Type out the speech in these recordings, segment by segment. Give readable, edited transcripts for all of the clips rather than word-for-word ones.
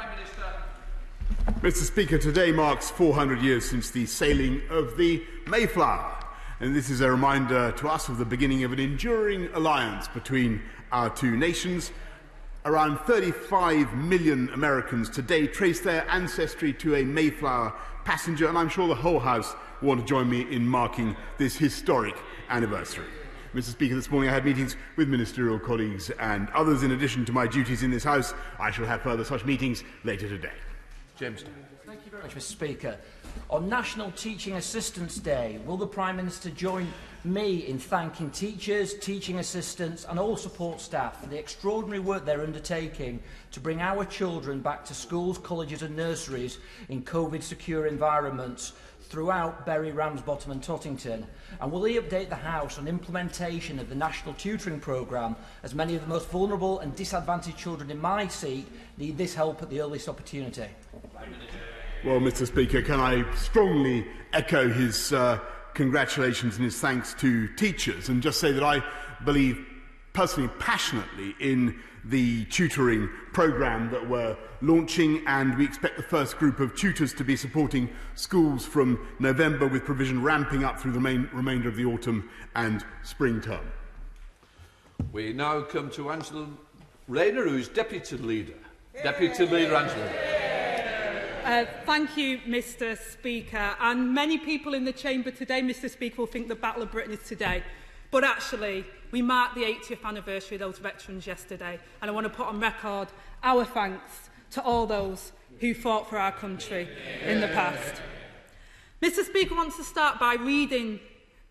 Prime Minister. Mr. Speaker, today marks 400 years since the sailing of the Mayflower, and this is a reminder to us of the beginning of an enduring alliance between our two nations. Around 35 million Americans today trace their ancestry to a Mayflower passenger, and I'm sure the whole House want to join me in marking this historic anniversary. Mr. Speaker, this morning I had meetings with ministerial colleagues and others. In addition to my duties in this House, I shall have further such meetings later today. James. Thank you very much, Mr. Speaker. On National Teaching Assistants Day, will the Prime Minister join me in thanking teachers, teaching assistants and all support staff for the extraordinary work they're undertaking to bring our children back to schools, colleges and nurseries in COVID-secure environments throughout Bury, Ramsbottom and Tottington? And will he update the House on implementation of the National Tutoring Programme, as many of the most vulnerable and disadvantaged children in my seat need this help at the earliest opportunity? Well, Mr. Speaker, can I strongly echo his congratulations and his thanks to teachers, and just say that I believe personally passionately in the tutoring programme that we're launching, and we expect the first group of tutors to be supporting schools from November, with provision ramping up through the remainder of the autumn and spring term. We now come to Angela Rayner, who is Deputy Leader. Deputy Leader Angela. Thank you, Mr. Speaker. And many people in the chamber today, Mr. Speaker, will think the Battle of Britain is today. But actually, we marked the 80th anniversary of those veterans yesterday. And I want to put on record our thanks to all those who fought for our country in the past. Mr. Speaker wants to start by reading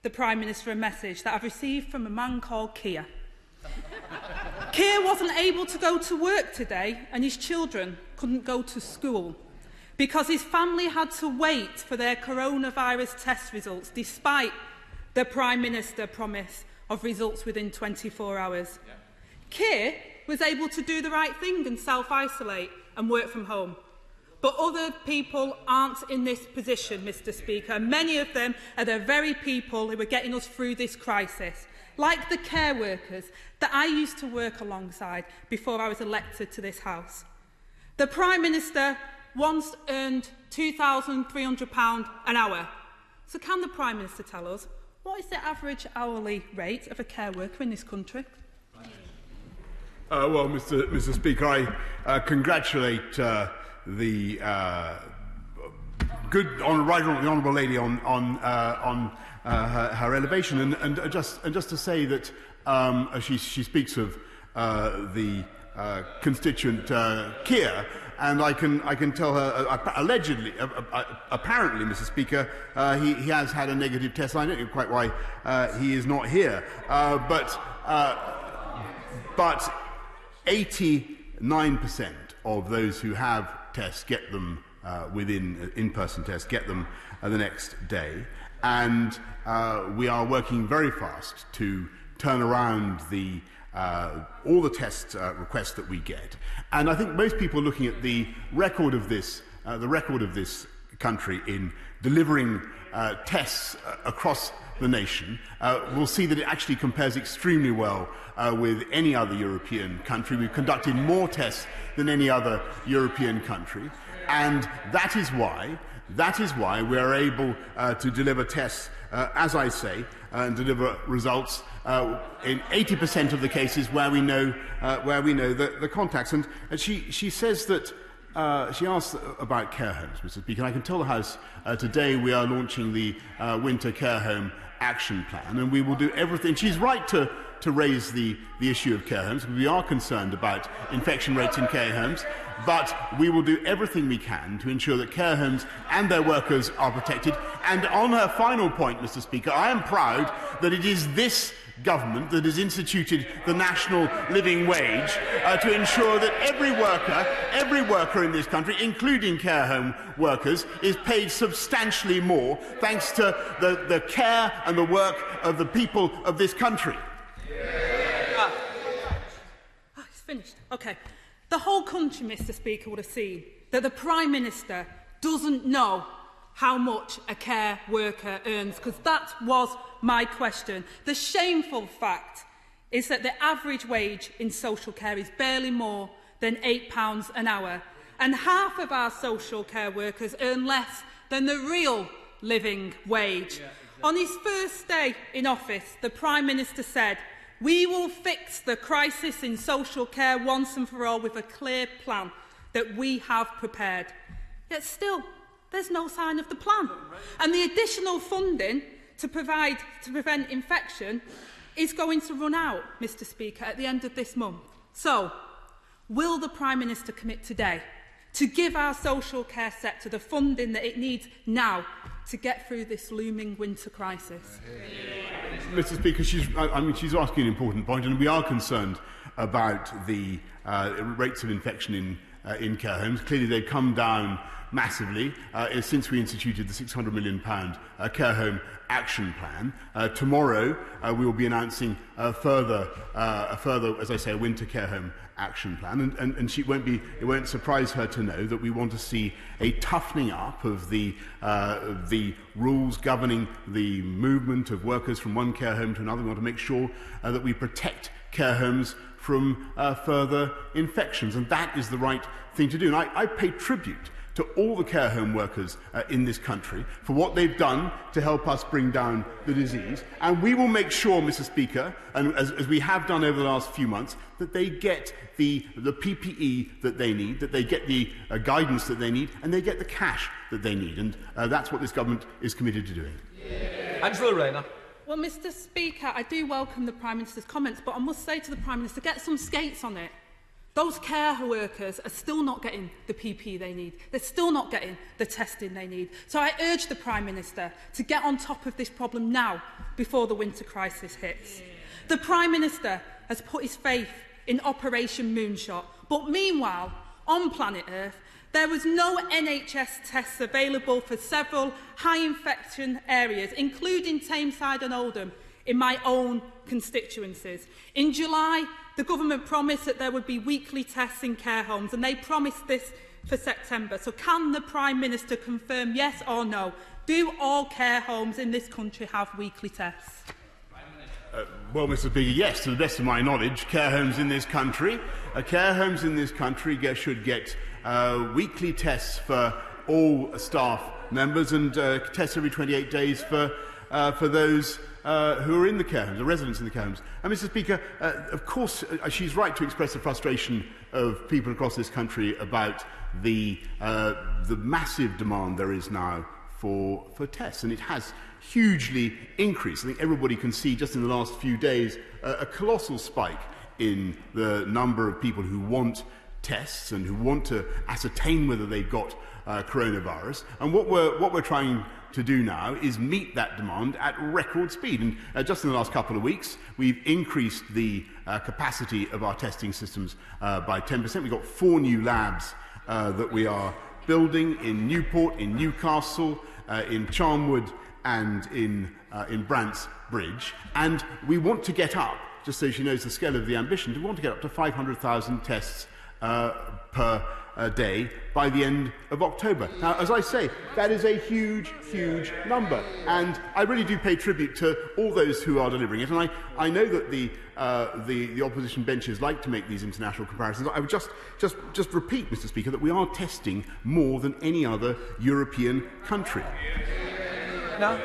the Prime Minister a message that I've received from a man called Keir. Keir wasn't able to go to work today, and his children couldn't go to school because his family had to wait for their coronavirus test results, despite the Prime Minister's promise of results within 24 hours. Yeah. Keir was able to do the right thing and self-isolate and work from home. But other people aren't in this position, Mr. Speaker. Many of them are the very people who are getting us through this crisis, like the care workers that I used to work alongside before I was elected to this House. The Prime Minister once earned £2,300 an hour. So can the Prime Minister tell us, what is the average hourly rate of a care worker in this country? Well, Mr. Speaker, I congratulate the the honourable lady on her elevation, and just to say that she speaks of the constituent Keir. And I can tell her, allegedly, apparently, Mr. Speaker, he has had a negative test. I don't know quite why he is not here, but 89% of those who have tests get them within in-person tests, get them the next day, and we are working very fast to turn around all the test requests that we get. And I think most people looking at the record of this country in delivering tests across the nation will see that it actually compares extremely well with any other European country. We've conducted more tests than any other European country, and that is why we are able to deliver tests, as I say, and deliver results in 80% of the cases where we know the contacts. And she says that she asked about care homes, Mr. Speaker. And I can tell the House today we are launching the Winter Care Home Action Plan, and we will do everything. She's right to raise the issue of care homes. We are concerned about infection rates in care homes, but we will do everything we can to ensure that care homes and their workers are protected. And on her final point, Mr. Speaker, I am proud that it is this government that has instituted the national living wage to ensure that every worker in this country, including care home workers, is paid substantially more thanks to the care and the work of the people of this country. It's finished. Okay. The whole country, Mr. Speaker, would have seen that the Prime Minister doesn't know how much a care worker earns, because that was my question. The shameful fact is that the average wage in social care is barely more than £8 an hour, and half of our social care workers earn less than the real living wage. On his first day in office, the Prime Minister said, "We will fix the crisis in social care once and for all with a clear plan that we have prepared." Yet still, there's no sign of the plan. And the additional funding to prevent infection is going to run out, Mr Speaker, at the end of this month. So, will the Prime Minister commit today to give our social care sector the funding that it needs now to get through this looming winter crisis? Mr Speaker, she's asking an important point, and we are concerned about the rates of infection in care homes. Clearly, they've come down massively since we instituted the £600 million care home action plan. Tomorrow, we will be announcing a further, as I say, a winter care home action plan, and it won't surprise her to know that we want to see a toughening up of the rules governing the movement of workers from one care home to another. We want to make sure that we protect care homes from further infections, and that is the right thing to do. And I pay tribute to all the care home workers in this country for what they've done to help us bring down the disease. And we will make sure, Mr Speaker, and as we have done over the last few months, that they get the PPE that they need, that they get the guidance that they need, and they get the cash that they need. And that's what this government is committed to doing. Angela Rayner. Well, Mr Speaker, I do welcome the Prime Minister's comments, but I must say to the Prime Minister, get some skates on it. Those care workers are still not getting the PPE they need. They're still not getting the testing they need. So I urge the Prime Minister to get on top of this problem now, before the winter crisis hits. The Prime Minister has put his faith in Operation Moonshot, but meanwhile, on planet Earth, there was no NHS tests available for several high-infection areas, including Tameside and Oldham, in my own constituencies. In July, the government promised that there would be weekly tests in care homes, and they promised this for September. So can the Prime Minister confirm, yes or no, do all care homes in this country have weekly tests? Well, Mr Speaker, yes, to the best of my knowledge, care homes in this country should get weekly tests for all staff members and tests every 28 days for those who are in the care homes, the residents in the care homes. And Mr Speaker, of course, she's right to express the frustration of people across this country about the massive demand there is now for tests, and it has hugely increased. I think everybody can see just in the last few days a colossal spike in the number of people who want tests and who want to ascertain whether they've got coronavirus. And what we're trying to do now is meet that demand at record speed. And just in the last couple of weeks, we've increased the capacity of our testing systems by 10%. We've got 4 new labs that we are building in Newport, in Newcastle, in Charnwood, and in Brant's-Bridge. And we want to get up, just so she knows the scale of the ambition, we want to get up to 500,000 tests per day by the end of October. Now, as I say, that is a huge, huge number, and I really do pay tribute to all those who are delivering it. And I know that the opposition benches like to make these international comparisons. I would just repeat, Mr. Speaker, that we are testing more than any other European country. No.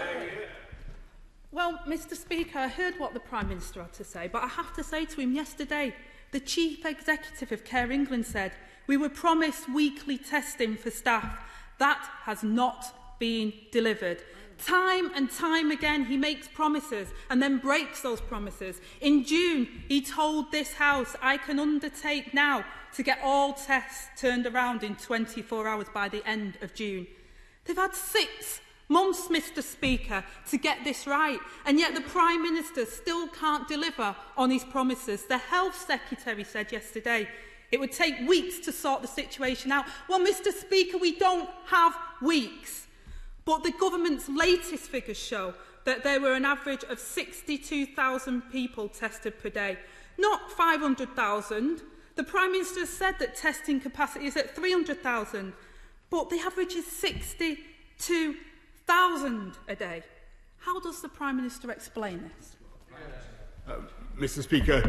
Well, Mr. Speaker, I heard what the Prime Minister had to say, but I have to say to him yesterday, the Chief Executive of Care England said, we were promised weekly testing for staff. That has not been delivered. Time and time again, he makes promises and then breaks those promises. In June, he told this House, I can undertake now to get all tests turned around in 24 hours by the end of June. They've had 6 months, Mr. Speaker, to get this right, and yet the Prime Minister still can't deliver on his promises. The Health Secretary said yesterday it would take weeks to sort the situation out. Well, Mr. Speaker, we don't have weeks. But the government's latest figures show that there were an average of 62,000 people tested per day, not 500,000. The Prime Minister has said that testing capacity is at 300,000, but the average is 62,000 a day. How does the Prime Minister explain this? Mr. Speaker,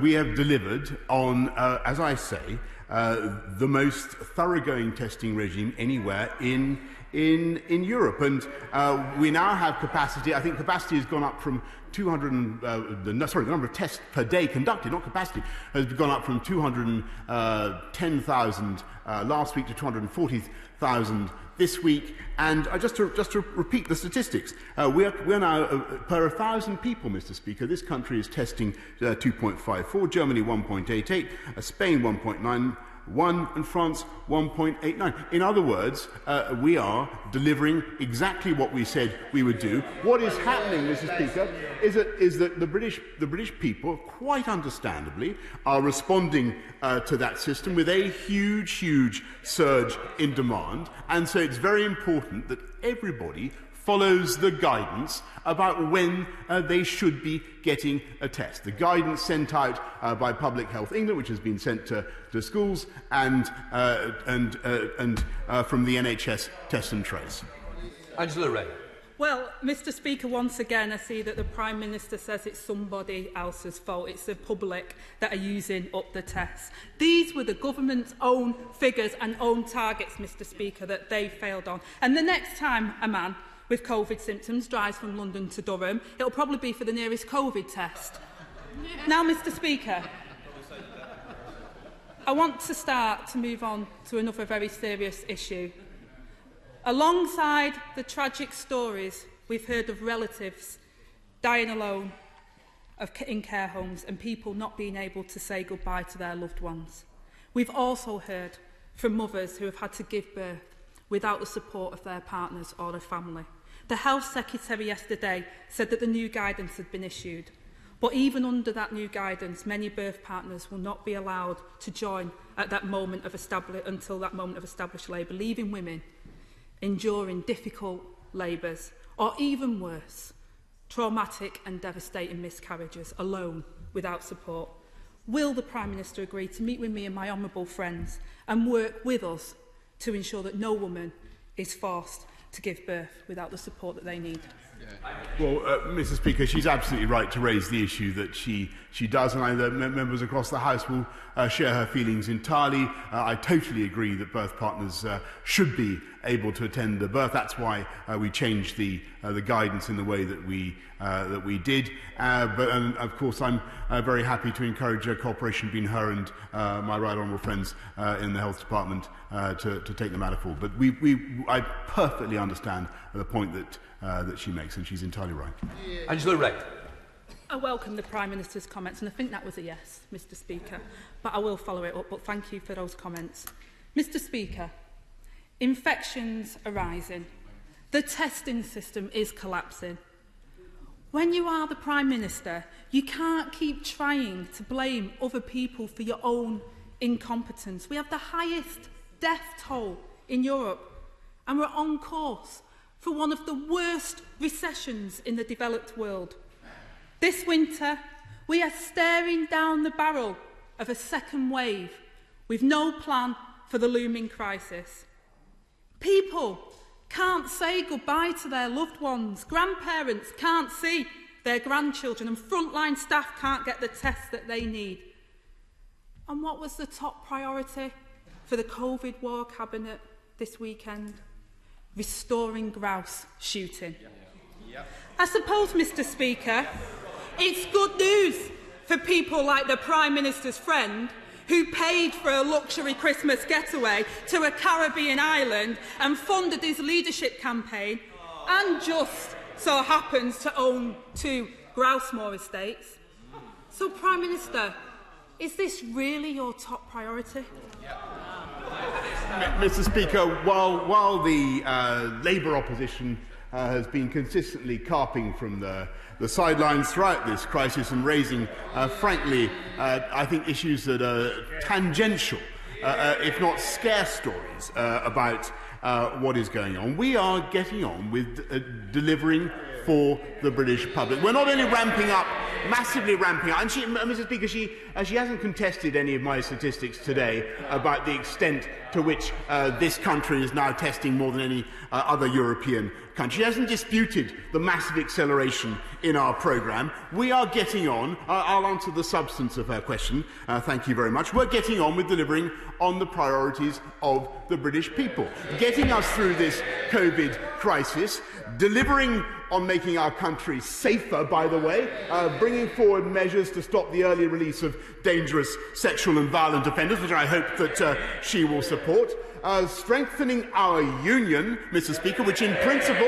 we have delivered on, as I say, the most thoroughgoing testing regime anywhere in Europe. And we now have capacity. I think capacity has gone up from 200, the number of tests per day conducted, not capacity, has gone up from 210,000 last week to 240,000 this week. And just to repeat the statistics, we're now, per 1,000 people, Mr. Speaker, this country is testing 2.54, Germany 1.88, Spain 1.91, and France 1.89. In other words, we are delivering exactly what we said we would do. What is happening, Mr. Speaker, is that the British people, quite understandably, are responding to that system with a huge surge in demand. And so it's very important that everybody follows the guidance about when they should be getting a test. The guidance sent out by Public Health England, which has been sent to schools, and from the NHS Test and Trace. Angela Rayner. Well, Mr. Speaker, once again, I see that the Prime Minister says it's somebody else's fault. It's the public that are using up the tests. These were the government's own figures and own targets, Mr. Speaker, that they failed on. And the next time a man with COVID symptoms drives from London to Durham, it'll probably be for the nearest COVID test. Now, Mr. Speaker, I want to start to move on to another very serious issue. Alongside the tragic stories we've heard of relatives dying alone in care homes and people not being able to say goodbye to their loved ones, we've also heard from mothers who have had to give birth without the support of their partners or their family. The Health Secretary yesterday said that the new guidance had been issued, but even under that new guidance, many birth partners will not be allowed to join at that moment of until that moment of established labour, leaving women enduring difficult labours, or even worse, traumatic and devastating miscarriages alone without support. Will the Prime Minister agree to meet with me and my honourable friends and work with us to ensure that no woman is forced to give birth without the support that they need? Well, Mr. Speaker, she's absolutely right to raise the issue that she does, and the members across the House will share her feelings entirely. I totally agree that birth partners should be able to attend the birth. That's why we changed the guidance in the way that we did. But of course, I'm very happy to encourage cooperation between her and my right honourable friends in the Health Department to take the matter forward. But I perfectly understand the point that she makes, and she's entirely right. Angela Rayner. I welcome the Prime Minister's comments, and I think that was a yes, Mr. Speaker, but I will follow it up. But thank you for those comments. Mr. Speaker, infections are rising. The testing system is collapsing. When you are the Prime Minister, you can't keep trying to blame other people for your own incompetence. We have the highest death toll in Europe, and we're on course for one of the worst recessions in the developed world. This winter, we are staring down the barrel of a second wave with no plan for the looming crisis. People can't say goodbye to their loved ones, grandparents can't see their grandchildren, and frontline staff can't get the tests that they need. And what was the top priority for the COVID War Cabinet this weekend? Restoring grouse shooting. I suppose, Mr. Speaker, it's good news for people like the Prime Minister's friend who paid for a luxury Christmas getaway to a Caribbean island and funded his leadership campaign and just so happens to own 2 Grousemore estates. So, Prime Minister, is this really your top priority? Mr. Speaker, while the Labour opposition has been consistently carping from the sidelines throughout this crisis and raising, frankly, I think issues that are tangential, if not scarce stories, about what is going on. We are getting on with delivering for the British public. We're not only ramping up, massively ramping up, and Mr. Speaker, she hasn't contested any of my statistics today about the extent to which this country is now testing more than any other European country. She hasn't disputed the massive acceleration in our programme. We are getting on. I'll answer the substance of her question. Thank you very much. We're getting on with delivering on the priorities of the British people, getting us through this COVID crisis, delivering on making our country safer, by the way, bringing forward measures to stop the early release of dangerous sexual and violent offenders, which I hope that she will support, strengthening our union, Mr. Speaker, which in principle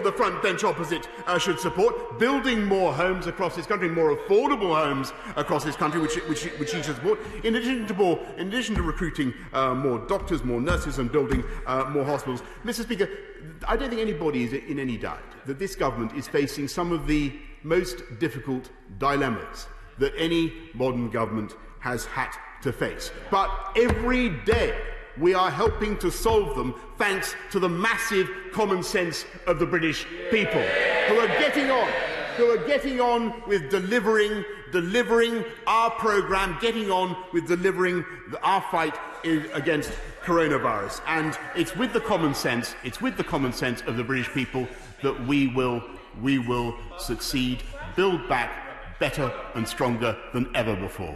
the front bench opposite should support, building more homes across this country, more affordable homes across this country, which she should support, in addition to recruiting more doctors, more nurses, and building more hospitals. Mr. Speaker, I don't think anybody is in any doubt that this government is facing some of the most difficult dilemmas that any modern government has had to face. But every day we are helping to solve them thanks to the massive common sense of the British people, who are getting on with delivering our programme, getting on with delivering our fight against coronavirus. And it's with the common sense of the British people that we will succeed, build back better and stronger than ever before.